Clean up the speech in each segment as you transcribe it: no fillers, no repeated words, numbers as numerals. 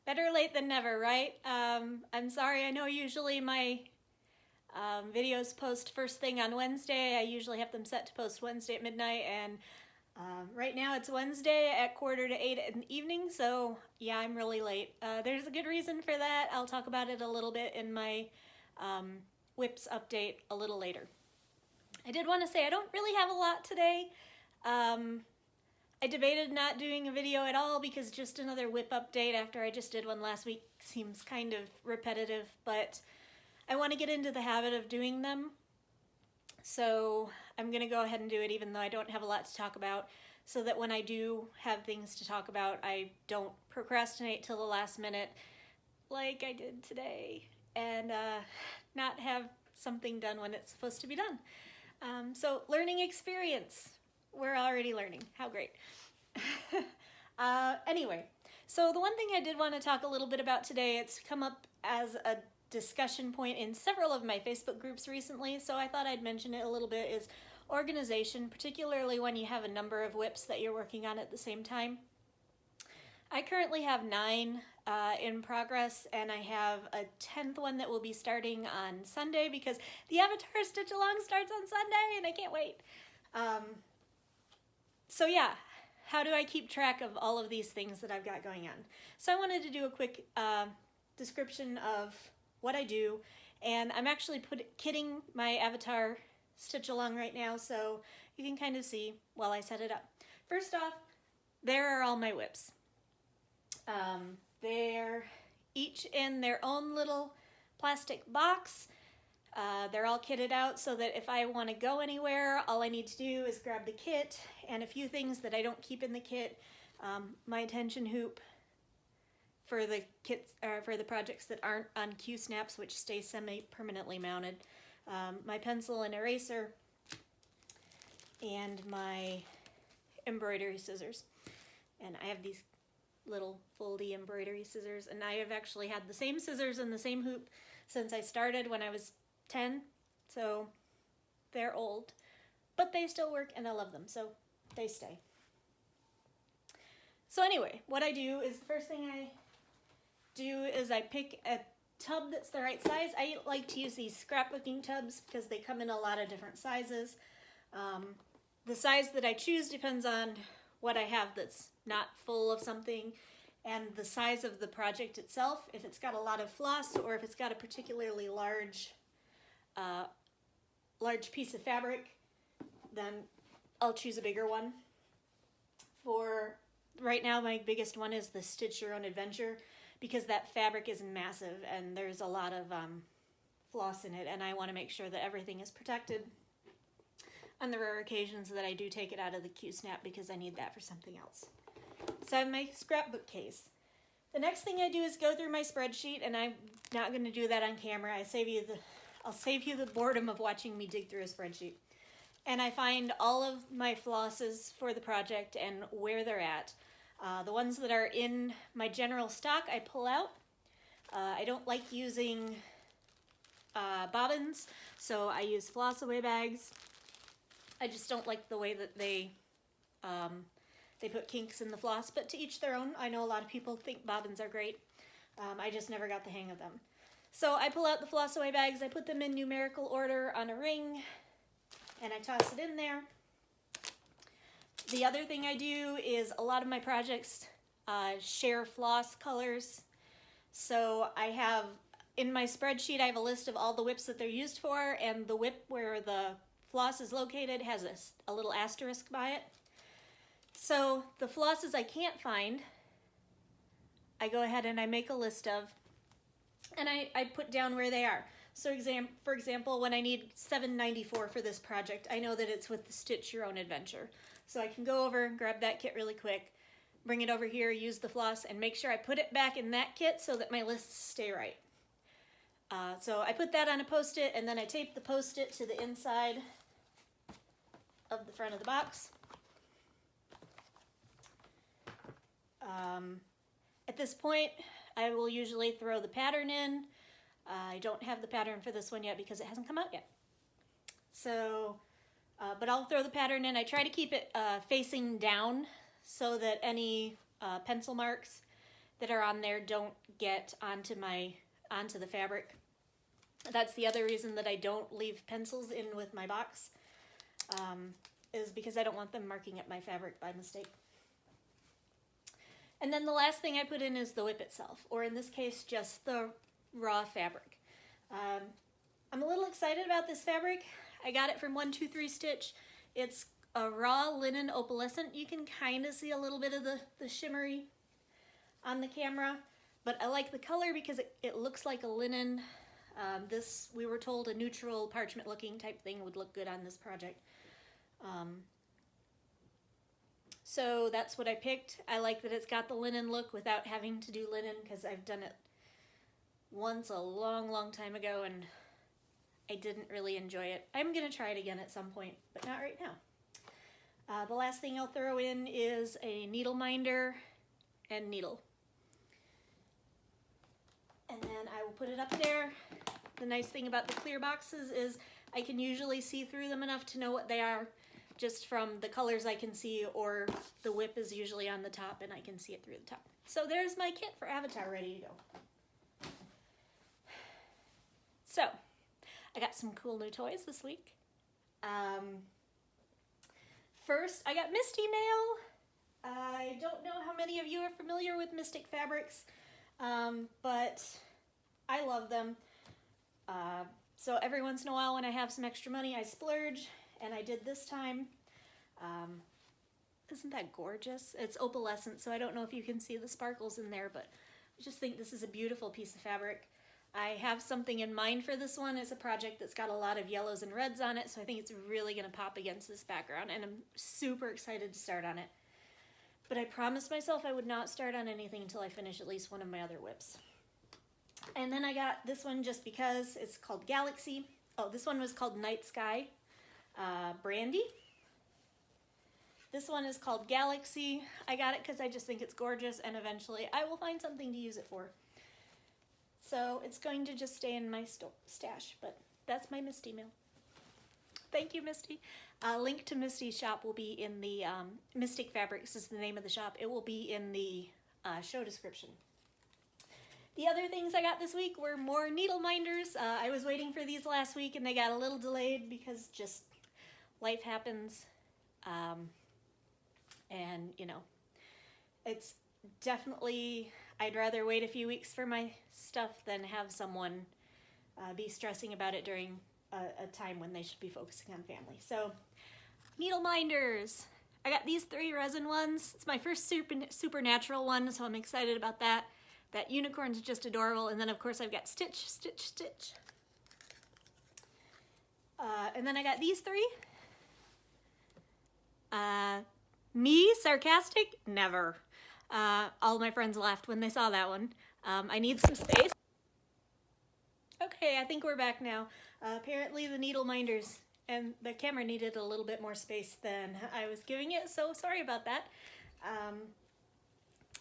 Better late than never, right? I'm sorry, I know usually my videos post first thing on Wednesday. I usually have them set to post Wednesday at midnight, and right now it's Wednesday at 7:45 in the evening, so yeah, I'm really late. There's a good reason for that. I'll talk about it a little bit in my WIPs update a little later. I did want to say I don't really have a lot today. I debated not doing a video at all because just another WIP update after I just did one last week seems kind of repetitive, but I want to get into the habit of doing them. So I'm going to go ahead and do it even though I don't have a lot to talk about, so that when I do have things to talk about, I don't procrastinate till the last minute like I did today and not have something done when it's supposed to be done. So learning experience. We're already learning. How great. Anyway, so the one thing I did want to talk a little bit about today, it's come up as a discussion point in several of my Facebook groups recently, so I thought I'd mention it a little bit, is organization, particularly when you have a number of WIPs that you're working on at the same time. I currently have 9 in progress, and I have a 10th one that will be starting on Sunday because the Avatar Stitch Along starts on Sunday and I can't wait. So yeah, how do I keep track of all of these things that I've got going on? So I wanted to do a quick description of what I do, and I'm actually kitting my Avatar Stitch Along right now, so you can kind of see while I set it up. First off, there are all my WIPs. They're each in their own little plastic box. They're all kitted out so that if I want to go anywhere, all I need to do is grab the kit and a few things that I don't keep in the kit. My tension hoop for the kits, for the projects that aren't on Q-snaps, which stay semi-permanently mounted. My pencil and eraser, and my embroidery scissors. And I have these little foldy embroidery scissors, and I have actually had the same scissors and the same hoop since I started when I was 10, so they're old, but they still work and I love them, so they stay. So anyway, what I do is the first thing I do is I pick a tub that's the right size. I like to use these scrapbooking tubs because they come in a lot of different sizes. The size that I choose depends on what I have that's not full of something, and the size of the project itself. If it's got a lot of floss or if it's got a particularly large piece of fabric, then I'll choose a bigger one. For right now, my biggest one is the Stitch Your Own Adventure because that fabric is massive and there's a lot of floss in it, and I want to make sure that everything is protected on the rare occasions that I do take it out of the Q-snap because I need that for something else. So I have my scrapbook case. The next thing I do is go through my spreadsheet, and I'm not going to do that on camera. I'll save you the boredom of watching me dig through a spreadsheet. And I find all of my flosses for the project and where they're at. The ones that are in my general stock I pull out. I don't like using bobbins, so I use floss away bags. I just don't like the way that they put kinks in the floss, but to each their own. I know a lot of people think bobbins are great. I just never got the hang of them. So I pull out the floss away bags, I put them in numerical order on a ring, and I toss it in there. The other thing I do is a lot of my projects share floss colors. So I have, in my spreadsheet, I have a list of all the WIPs that they're used for, and the WIP where the floss is located has a little asterisk by it. So the flosses I can't find, I go ahead and I make a list of, and I put down where they are. So for example, when I need 794 for this project, I know that it's with the Stitch Your Own Adventure. So I can go over and grab that kit really quick, bring it over here, use the floss, and make sure I put it back in that kit so that my lists stay right. So I put that on a Post-it, and then I tape the Post-it to the inside of the front of the box. At this point, I will usually throw the pattern in. I don't have the pattern for this one yet because it hasn't come out yet. So, but I'll throw the pattern in. I try to keep it facing down so that any pencil marks that are on there don't get onto the fabric. That's the other reason that I don't leave pencils in with my box, is because I don't want them marking up my fabric by mistake. And then the last thing I put in is the whip itself, or in this case, just the raw fabric. I'm a little excited about this fabric. I got it from 123 Stitch. It's a raw linen opalescent. You can kind of see a little bit of the shimmery on the camera, but I like the color because it looks like a linen. This, we were told, a neutral parchment looking type thing would look good on this project. So that's what I picked. I like that it's got the linen look without having to do linen, because I've done it once a long, long time ago and I didn't really enjoy it. I'm gonna try it again at some point, but not right now. The last thing I'll throw in is a needle minder and needle. And then I will put it up there. The nice thing about the clear boxes is I can usually see through them enough to know what they are just from the colors I can see, or the whip is usually on the top and I can see it through the top. So there's my kit for Avatar ready to go. So I got some cool new toys this week. First, I got Misty mail. I don't know how many of you are familiar with Mystic Fabrics, but I love them. So every once in a while when I have some extra money, I splurge, and I did this time. Isn't that gorgeous? It's opalescent, so I don't know if you can see the sparkles in there, but I just think this is a beautiful piece of fabric. I have something in mind for this one. It's a project that's got a lot of yellows and reds on it, so I think it's really going to pop against this background, and I'm super excited to start on it. But I promised myself I would not start on anything until I finish at least one of my other whips. And then I got this one just because. It's called Galaxy. Oh, this one was called Night Sky Brandy. This one is called Galaxy. I got it because I just think it's gorgeous, and eventually I will find something to use it for. So it's going to just stay in my stash, but that's my Misty mail. Thank you, Misty. Link to Misty's shop will be in the, Mystic Fabrics is the name of the shop. It will be in the show description. The other things I got this week were more needle minders. I was waiting for these last week and they got a little delayed because just life happens. And you know, it's definitely, I'd rather wait a few weeks for my stuff than have someone be stressing about it during a time when they should be focusing on family. So, needle minders. I got these 3 resin ones. It's my first supernatural one, so I'm excited about that. That unicorn's just adorable. And then, of course, I've got Stitch, Stitch, Stitch. And then I got these 3. Me, sarcastic? Never. All my friends laughed when they saw that one. I need some space. Okay, I think we're back now. Apparently the needle minders and the camera needed a little bit more space than I was giving it, so sorry about that.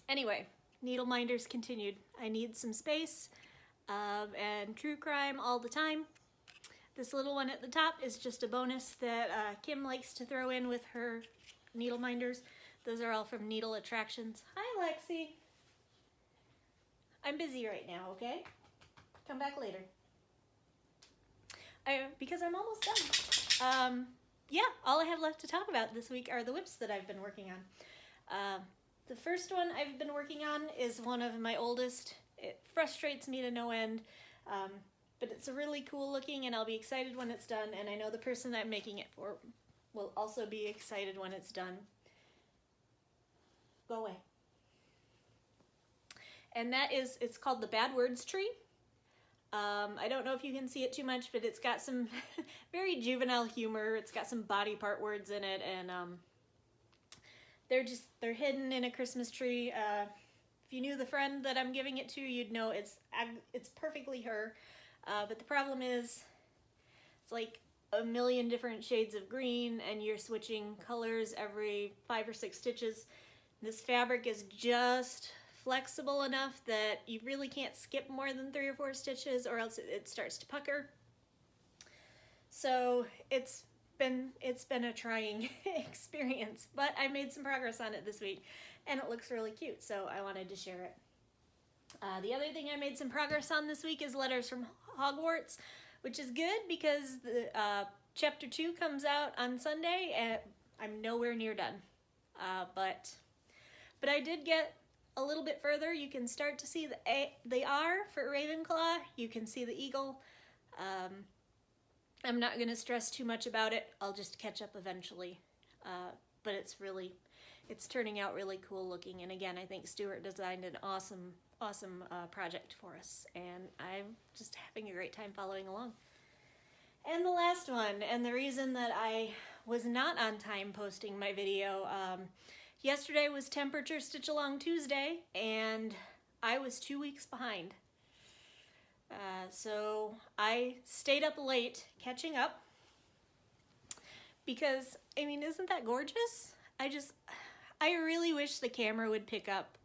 Anyway, needle minders continued. I need some space, and true crime all the time. This little one at the top is just a bonus that Kim likes to throw in with her needle minders. Those are all from Needle Attractions. Hi, Lexi. I'm busy right now, okay? Come back later. Because I'm almost done. Yeah, all I have left to talk about this week are the whips that I've been working on. The first one I've been working on is one of my oldest. It frustrates me to no end, but it's really cool looking, and I'll be excited when it's done, and I know the person I'm making it for will also be excited when it's done. Go away. And that is, it's called the Bad Words Tree. I don't know if you can see it too much, but it's got some very juvenile humor. It's got some body part words in it, and they're hidden in a Christmas tree. If you knew the friend that I'm giving it to, you'd know it's perfectly her. But the problem is, it's like a million different shades of green, and you're switching colors every 5 or 6 stitches. This fabric is just flexible enough that you really can't skip more than 3 or 4 stitches, or else it starts to pucker. So it's been a trying experience, but I made some progress on it this week, and it looks really cute, so I wanted to share it. The other thing I made some progress on this week is Letters from Hogwarts, which is good because the chapter 2 comes out on Sunday and I'm nowhere near done. But I did get a little bit further. You can start to see the R for Ravenclaw. You can see the eagle. I'm not going to stress too much about it. I'll just catch up eventually. But it's turning out really cool looking. And again, I think Stuart designed an awesome project for us. And I'm just having a great time following along. And the last one, and the reason that I was not on time posting my video, yesterday was Temperature Stitch Along Tuesday, and I was 2 weeks behind. So I stayed up late catching up because, I mean, isn't that gorgeous? I really wish the camera would pick up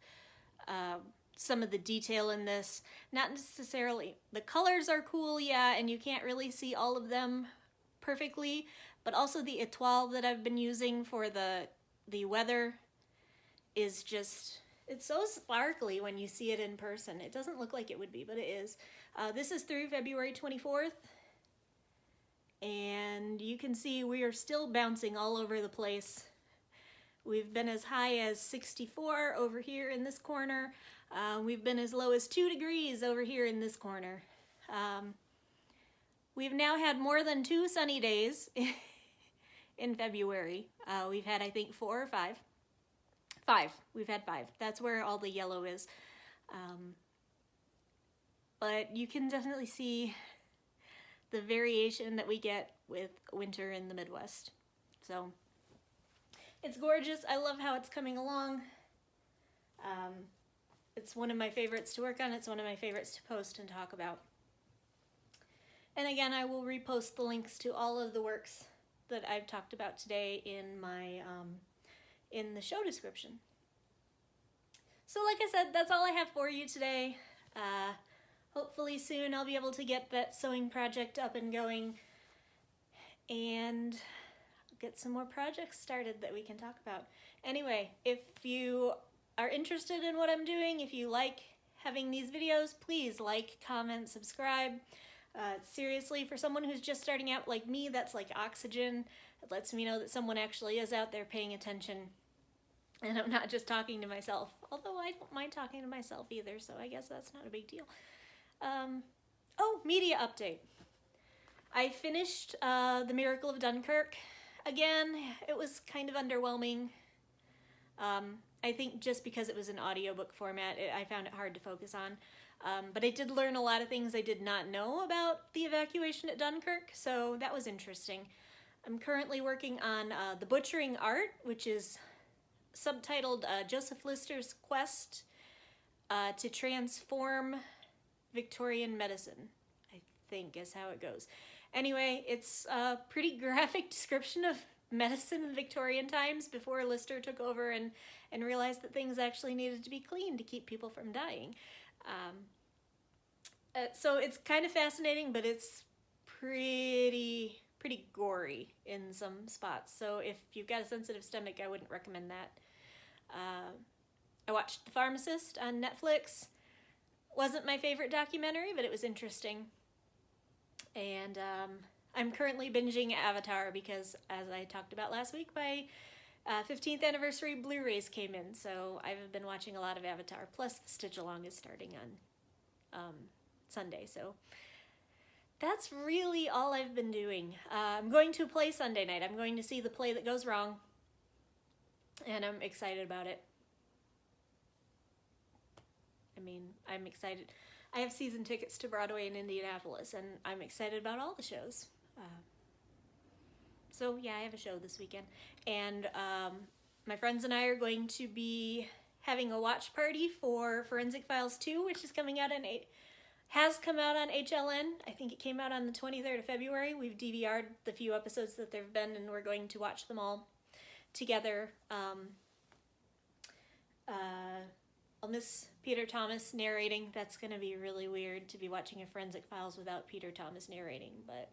some of the detail in this. Not necessarily, the colors are cool, yeah, and you can't really see all of them perfectly, but also the étoile that I've been using for the weather is just, it's so sparkly when you see it in person. It doesn't look like it would be, but it is. This is through February 24th, and you can see we are still bouncing all over the place. We've been as high as 64 over here in this corner. We've been as low as 2 degrees over here in this corner. We've now had more than 2 sunny days in February. We've had, I think, 4 or 5. 5. We've had 5. That's where all the yellow is. But you can definitely see the variation that we get with winter in the Midwest. So it's gorgeous. I love how it's coming along. It's one of my favorites to work on. It's one of my favorites to post and talk about. And again, I will repost the links to all of the works that I've talked about today in my in the show description. So like I said, that's all I have for you today. Hopefully soon I'll be able to get that sewing project up and going and get some more projects started that we can talk about. Anyway, if you are interested in what I'm doing, if you like having these videos, please like, comment, subscribe. Seriously, for someone who's just starting out like me, that's like oxygen. It lets me know that someone actually is out there paying attention and I'm not just talking to myself. Although I don't mind talking to myself either, so I guess that's not a big deal. Oh, media update. I finished The Miracle of Dunkirk. Again, it was kind of underwhelming. I think just because it was an audiobook format, I found it hard to focus on. But I did learn a lot of things I did not know about the evacuation at Dunkirk, so that was interesting. I'm currently working on The Butchering Art, which is subtitled Joseph Lister's Quest to Transform Victorian Medicine, I think is how it goes. Anyway, it's a pretty graphic description of medicine in Victorian times before Lister took over and realized that things actually needed to be clean to keep people from dying. So it's kind of fascinating, but it's pretty gory in some spots. So if you've got a sensitive stomach, I wouldn't recommend that. I watched The Pharmacist on Netflix. Wasn't my favorite documentary, but it was interesting. And I'm currently binging Avatar because, as I talked about last week, my 15th anniversary Blu-rays came in, so I've been watching a lot of Avatar. Plus, the Stitch Along is starting on Sunday, so that's really all I've been doing. I'm going to a play Sunday night. I'm going to see The Play That Goes Wrong, and I'm excited about it. I mean, I'm excited. I have season tickets to Broadway in Indianapolis, and I'm excited about all the shows. So yeah, I have a show this weekend, and my friends and I are going to be having a watch party for Forensic Files 2, which is coming out has come out on HLN. I think it came out on the 23rd of February. We've DVR'd the few episodes that there've been, and we're going to watch them all together. I'll miss Peter Thomas narrating. That's going to be really weird to be watching a Forensic Files without Peter Thomas narrating, but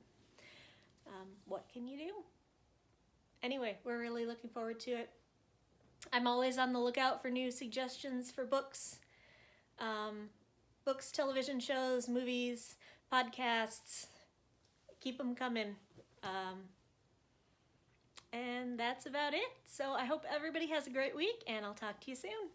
what can you do? Anyway, we're really looking forward to it. I'm always on the lookout for new suggestions for books. books, television shows, movies, podcasts. Keep them coming. And that's about it. So I hope everybody has a great week, and I'll talk to you soon.